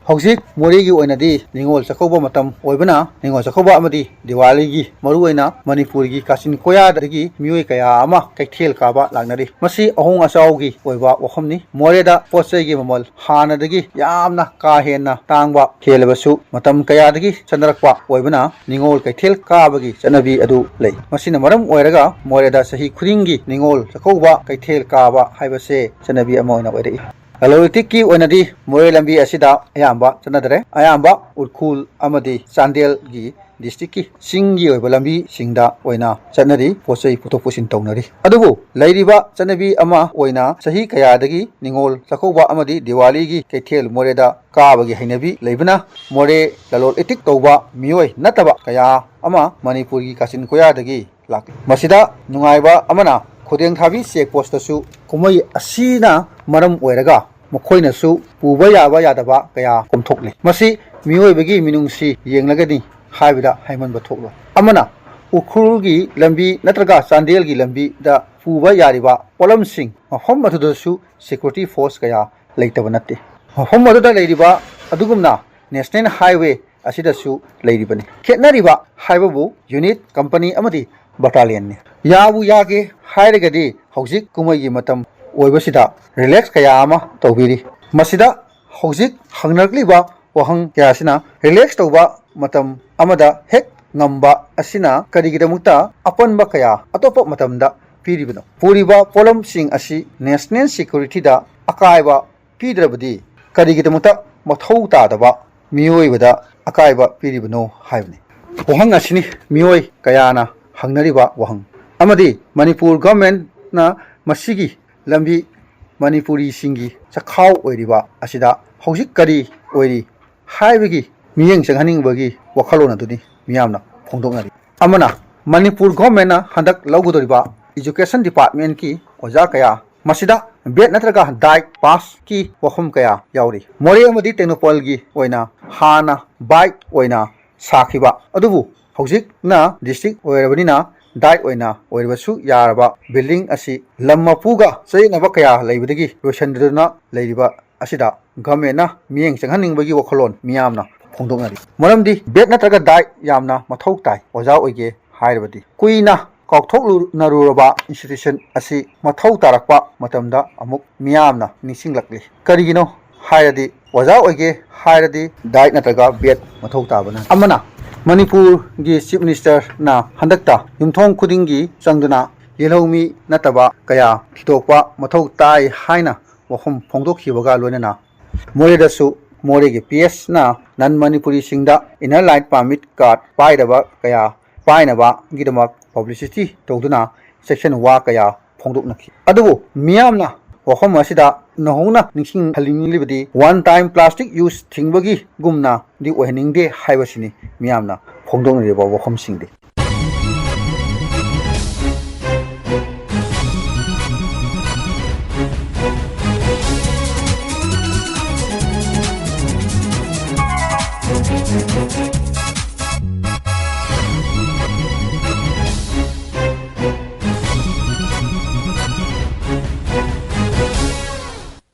ꯍꯧꯖꯤꯛ ꯃꯣꯔꯦꯒꯤ ꯑꯣꯏꯅꯗꯤ ꯅꯤꯡꯉꯣꯜ ꯆꯥꯛꯀꯧꯕ ꯃꯇꯝ ꯑꯣꯏꯕꯅ ꯅꯤꯡꯉꯣꯜ ꯆꯥꯛꯀꯧꯕ ꯑꯃꯗꯤ ꯗꯤꯋꯥꯂꯤꯒꯤ ꯃꯔꯨꯑꯣꯏꯅ ꯃꯅꯤꯄꯨꯔꯒꯤ ꯀꯥꯆꯤꯟ ꯀꯣꯌꯥꯗꯒꯤ ꯃꯤꯑꯣꯏ ꯀꯌꯥ ꯑꯃ ꯀꯩꯊꯦꯜ ꯀꯥꯕ ꯂꯥꯛꯅꯔꯤ꯫ ꯃꯁꯤ ꯑꯍꯣꯡ ꯑꯆꯥꯎꯒꯤ ꯑꯣꯏꯕ ꯋꯥꯐꯝꯅꯤ꯫ ꯃꯣꯔꯦꯗ ꯄꯣꯠꯆꯩꯒꯤ ꯃꯃꯜ ꯍꯥꯟꯅꯗꯒꯤ ꯌꯥꯝꯅ ꯀꯥ ꯍꯦꯟꯅ ꯇꯥꯡꯕ ꯍꯦꯜꯂꯕꯁꯨ ꯃꯇꯝ ꯀꯌꯥꯗꯒꯤ ꯆꯠꯅꯔꯛꯄ ꯑꯣꯏꯕꯅ ꯅꯤꯡꯉꯣꯜ ꯀꯩꯊꯦꯜ ꯀꯥꯕꯒꯤ ꯆꯠꯅꯕꯤ ꯑꯗꯨ ꯂꯩ꯫ ꯃꯁꯤꯅ ꯃꯔꯝ ꯑꯣꯏꯔꯒ ꯃꯣꯔꯦꯗ ꯆꯍꯤ ꯈꯨꯗꯤꯡꯒꯤ ꯅꯤꯡꯉꯣꯜ ꯆꯥꯛꯀꯧꯕ ꯀꯩꯊꯦꯜ ꯀꯥꯕ ꯍꯥꯏꯕꯁꯦ ꯆꯠꯅꯕꯤ ꯑꯃ ꯑꯣꯏꯅ ꯑꯣꯏꯔꯛꯏ꯫ ꯂꯂꯣꯟ-ꯏꯇꯤꯛꯀꯤ ꯑꯣꯏꯅꯗꯤ ꯃꯣꯔꯦ ꯂꯝꯕꯤ ꯑꯁꯤꯗ ꯑꯌꯥꯝꯕ ꯆꯠꯅꯗ꯭ꯔꯦ꯫ ꯑꯌꯥꯝꯕ ꯎꯈ꯭ꯔꯨꯜ ꯑꯃꯗꯤ ꯆꯥꯟꯗꯦꯜꯒꯤ ꯗꯤꯁꯇ꯭ꯔꯤꯛꯀꯤ ꯆꯤꯡꯒꯤ ꯑꯣꯏꯕ ꯂꯝꯕꯤꯁꯤꯡꯗ ꯑꯣꯏꯅ ꯆꯠꯅꯔꯤ, ꯄꯣꯠꯆꯩ ꯄꯨꯊꯣꯛ ꯄꯨꯁꯤꯟ ꯇꯧꯅꯔꯤ꯫ ꯑꯗꯨꯕꯨ ꯂꯩꯔꯤꯕ ꯆꯠꯅꯕꯤ ꯑꯃ ꯑꯣꯏꯅ ꯆꯍꯤ ꯀꯌꯥꯗꯒꯤ ꯅꯤꯡꯉꯣꯜ ꯆꯥꯛꯀꯧꯕ ꯑꯃꯗꯤ ꯗꯤꯋꯥꯂꯤꯒꯤ ꯀꯩꯊꯦꯜ ꯃꯣꯔꯦꯗ ꯀꯥꯕꯒꯤ ꯍꯩꯅꯕꯤ ꯂꯩꯕꯅ ꯃꯣꯔꯦ ꯂꯂꯣꯟ-ꯏꯇꯤꯛ ꯇꯧꯕ ꯃꯤꯑꯣꯏ ꯅꯠꯇꯕ ꯀꯌꯥ ꯑꯃ ꯃꯅꯤꯄꯨꯔꯒꯤ ꯀꯥꯆꯤꯟ ꯀꯣꯌꯥꯗꯒꯤ ꯂꯥꯛꯂꯤ꯫ ꯃꯁꯤꯗ ꯅꯨꯡꯉꯥꯏꯕ ꯑꯃꯅ ꯈꯨꯗꯦꯡꯊꯥꯕꯤ ꯆꯦꯛ ꯄꯣꯁꯇꯁꯨ ꯀꯨꯝꯍꯩ ꯑꯁꯤꯅ ꯃꯔꯝ ꯑꯣꯏꯔꯒ ꯃꯈꯣꯏꯅꯁꯨ ꯄꯨꯕ ꯌꯥꯕ ꯌꯥꯗꯕ ꯀꯌꯥ ꯀꯣꯝꯊꯣꯛꯂꯤ꯫ ꯃꯁꯤ ꯃꯤꯑꯣꯏꯕꯒꯤ ꯃꯤꯅꯨꯡꯁꯤ ꯌꯦꯡꯂꯒꯅꯤ ꯍꯥꯏꯕꯗ ꯍꯥꯏꯃꯟꯕ ꯊꯣꯛꯂꯣꯏ꯫ ꯑꯃꯅ ꯎꯈ꯭ꯔꯨꯜꯒꯤ ꯂꯝꯕꯤ ꯅꯠꯇ꯭ꯔꯒ ꯆꯥꯟꯗꯦꯜꯒꯤ ꯂꯝꯕꯤꯗ ꯄꯨꯕ ꯌꯥꯔꯤꯕ ꯄꯣꯠꯂꯝꯁꯤꯡ ꯃꯐꯝ ꯑꯗꯨꯗꯁꯨ ꯁꯦꯀ꯭ꯌꯨꯔꯤꯇꯤ ꯐꯣꯔꯁ ꯀꯌꯥ ꯂꯩꯇꯕ ꯅꯠꯇꯦ꯫ ꯃꯐꯝ ꯑꯗꯨꯗ ꯂꯩꯔꯤꯕ ꯑꯗꯨꯒꯨꯝꯅ ꯅꯦꯁꯅꯦꯜ ꯍꯥꯏꯋꯦ ꯑꯁꯤꯗꯁꯨ ꯂꯩꯔꯤꯕꯅꯤ꯫ ꯈꯦꯠꯅꯔꯤꯕ ꯍꯥꯏꯕꯕꯨ ꯌꯨꯅꯤꯠ, ꯀꯝꯄꯅꯤ ꯑꯃꯗꯤ ꯕꯠꯇꯥꯂꯤꯌꯟꯅꯤ꯫ ꯌꯥꯕꯨ ꯌꯥꯒꯦ ꯍꯥꯏꯔꯒꯗꯤ ꯍꯧꯖꯤꯛ ꯀꯨꯝꯍꯩꯒꯤ ꯃꯇꯝ ꯑꯣꯏꯕꯁꯤꯗ ꯔꯤꯂꯦꯛꯁ ꯀꯌꯥ ꯑꯃ ꯇꯧꯕꯤꯔꯤ꯫ ꯃꯁꯤꯗ ꯍꯧꯖꯤꯛ ꯍꯪꯅꯔꯛꯂꯤꯕ ꯋꯥꯍꯪ ꯀꯌꯥꯁꯤꯅ ꯔꯤꯂꯦꯛꯁ ꯇꯧꯕ ꯃꯇꯝ ꯑꯃꯗ ꯍꯦꯛ ꯉꯝꯕ ꯑꯁꯤꯅ ꯀꯔꯤꯒꯤꯗꯃꯛꯇ ꯑꯄꯟꯕ ꯀꯌꯥ ꯑꯇꯣꯞꯄ ꯃꯇꯝꯗ ꯄꯤꯔꯤꯕꯅꯣ? ꯄꯨꯔꯤꯕ ꯄꯣꯠꯂꯝꯁꯤꯡ ꯑꯁꯤ ꯅꯦꯁꯅꯦꯜ ꯁꯦꯀ꯭ꯌꯨꯔꯤꯇꯤꯗ ꯑꯀꯥꯏꯕ ꯄꯤꯗ꯭ꯔꯕꯗꯤ ꯀꯔꯤꯒꯤꯗꯃꯛꯇ ꯃꯊꯧ ꯇꯥꯗꯕ ꯃꯤꯑꯣꯏꯕꯗ ꯑꯀꯥꯏꯕ ꯄꯤꯔꯤꯕꯅꯣ ꯍꯥꯏꯕꯅꯤ꯫ ꯋꯥꯍꯪ ꯑꯁꯤꯅꯤ ꯃꯤꯑꯣꯏ ꯀꯌꯥꯅ ꯍꯪꯅꯔꯤꯕ ꯋꯥꯍꯪ ꯑꯃꯗꯤ ꯃꯅꯤꯄꯨꯔ ꯒꯚꯔꯟꯃꯦꯟꯠꯅ ꯃꯁꯤꯒꯤ ꯂꯝꯕꯤ ꯃꯅꯤꯄꯨꯔꯤꯁꯤꯡꯒꯤ ꯆꯈꯥꯎ ꯑꯣꯏꯔꯤꯕ ꯑꯁꯤꯗ ꯍꯧꯖꯤꯛ ꯀꯔꯤ ꯑꯣꯏꯔꯤ ꯍꯥꯏꯕꯒꯤ ꯃꯤꯠꯌꯦꯡ ꯆꯪꯍꯟꯅꯤꯡꯕꯒꯤ ꯋꯥꯈꯜꯂꯣꯟ ꯑꯗꯨꯅꯤ ꯃꯤꯌꯥꯝꯅ ꯐꯣꯡꯗꯣꯛꯅꯔꯤ꯫ ꯑꯃꯅ ꯃꯅꯤꯄꯨꯔ ꯒꯚꯔꯟꯃꯦꯟꯠꯅ ꯍꯟꯗꯛ ꯂꯧꯒꯗꯧꯔꯤꯕ ꯏꯖꯨꯀꯦꯁꯟ ꯗꯤꯄꯥꯔꯠꯃꯦꯟꯠꯀꯤ ꯑꯣꯖꯥ ꯀꯌꯥ ꯃꯁꯤꯗ ꯕꯦꯠ ꯅꯠꯇ꯭ꯔꯒ ꯗꯥꯏꯠ ꯄꯥꯁꯀꯤ ꯋꯥꯐꯝ ꯀꯌꯥ ꯌꯥꯎꯔꯤ꯫ ꯃꯣꯔꯦ ꯑꯃꯗꯤ ꯇꯦꯡꯅꯧꯄꯜꯒꯤ ꯑꯣꯏꯅ ꯍꯥꯟꯅ ꯕꯥꯏꯠ ꯑꯣꯏꯅ ꯁꯥꯈꯤꯕ ꯑꯗꯨꯕꯨ ꯍꯧꯖꯤꯛꯅ ꯗꯤꯁꯇ꯭ꯔꯤꯛ ꯑꯣꯏꯔꯕꯅꯤꯅ ꯗꯥꯏꯠ ꯑꯣꯏꯅ ꯑꯣꯏꯔꯕꯁꯨ ꯌꯥꯔꯕ ꯕꯤꯜꯗꯤꯡ ꯑꯁꯤ ꯂꯝ ꯃꯄꯨꯒ ꯆꯌꯦꯠꯅꯕ ꯀꯌꯥ ꯂꯩꯕꯗꯒꯤ ꯂꯣꯏꯁꯤꯟꯗꯗꯨꯅ ꯂꯩꯔꯤꯕ ꯑꯁꯤꯗ ꯒꯚꯔꯟꯃꯦꯟꯠꯅ ꯃꯤꯠꯌꯦꯡ ꯆꯪꯍꯟꯅꯤꯡꯕꯒꯤ ꯋꯥꯈꯜꯂꯣꯟ ꯃꯤꯌꯥꯝꯅ ꯐꯣꯡꯗꯣꯛꯅꯔꯤ꯫ ꯃꯔꯝꯗꯤ ꯕꯦꯠ ꯅꯠꯇ꯭ꯔꯒ ꯗꯥꯏꯠ ꯌꯥꯝꯅ ꯃꯊꯧ ꯇꯥꯏ ꯑꯣꯖꯥ ꯑꯣꯏꯒꯦ ꯍꯥꯏꯔꯕꯗꯤ꯫ ꯀꯨꯏꯅ ꯀꯥꯎꯊꯣꯛꯅꯔꯨꯔꯕ ꯏꯟꯁꯇꯤꯇ꯭ꯌꯨꯁꯟ ꯑꯁꯤ ꯃꯊꯧ ꯇꯥꯔꯛꯄ ꯃꯇꯝꯗ ꯑꯃꯨꯛ ꯃꯤꯌꯥꯝꯅ ꯅꯤꯡꯁꯤꯡꯂꯛꯂꯤ꯫ ꯀꯔꯤꯒꯤꯅꯣ ꯍꯥꯏꯔꯗꯤ ꯑꯣꯖꯥ ꯑꯣꯏꯒꯦ ꯍꯥꯏꯔꯗꯤ ꯗꯥꯏꯠ ꯅꯠꯇ꯭ꯔꯒ ꯕꯦꯠ ꯃꯊꯧ ꯇꯥꯕꯅ꯫ ꯑꯃꯅ ꯃꯅꯤꯄꯨꯔꯒꯤ ꯆꯤꯐ ꯃꯤꯅꯤꯁꯇꯔꯅ ꯍꯟꯗꯛꯇ ꯌꯨꯝꯊꯣꯡ ꯈꯨꯗꯤꯡꯒꯤ ꯆꯪꯗꯨꯅ ꯌꯦꯜꯍꯧꯃꯤ ꯅꯠꯇꯕ ꯀꯌꯥ ꯊꯤꯗꯣꯛꯄ ꯃꯊꯧ ꯇꯥꯏ ꯍꯥꯏꯅ ꯋꯥꯐꯝ ꯐꯣꯡꯗꯣꯛꯈꯤꯕꯒ ꯂꯣꯏꯅꯅ ꯃꯣꯔꯦꯗꯁꯨ ꯃꯣꯔꯦꯒꯤ ꯄꯤ.ꯑꯦꯁꯅ ꯅꯟ ꯃꯅꯤꯄꯨꯔꯤꯁꯤꯡꯗ ꯏꯟꯅꯔ ꯂꯥꯏꯟ ꯄꯥꯔꯃꯤꯠ ꯀꯥꯔꯗ ꯄꯥꯏꯗꯕ ꯀꯌꯥ ꯄꯥꯏꯅꯕꯒꯤꯗꯃꯛ ꯄꯕ꯭ꯂꯤꯁꯤꯇꯤ ꯇꯧꯗꯨꯅ ꯆꯦꯛꯁꯤꯟ ꯋꯥ ꯀꯌꯥ ꯐꯣꯡꯗꯣꯛꯅꯈꯤ꯫ ꯑꯗꯨꯕꯨ ꯃꯤꯌꯥꯝꯅ ꯋꯥꯐꯝ ꯑꯁꯤꯗ ꯅꯧꯍꯧꯅ ꯅꯤꯡꯁꯤꯡꯍꯟꯅꯤꯡꯂꯤꯕꯗꯤ ꯋꯥꯟ ꯇꯥꯏꯝ ꯄ꯭ꯂꯥꯁꯇꯤꯛ ꯌꯨꯁ ꯊꯤꯡꯕꯒꯤꯒꯨꯝꯅꯗꯤ ꯑꯣꯏꯍꯟꯅꯤꯡꯗꯦ ꯍꯥꯏꯕꯁꯤꯅꯤ ꯃꯤꯌꯥꯝꯅ ꯐꯣꯡꯗꯣꯛꯅꯔꯤꯕ ꯋꯥꯐꯝꯁꯤꯡꯗꯤ꯫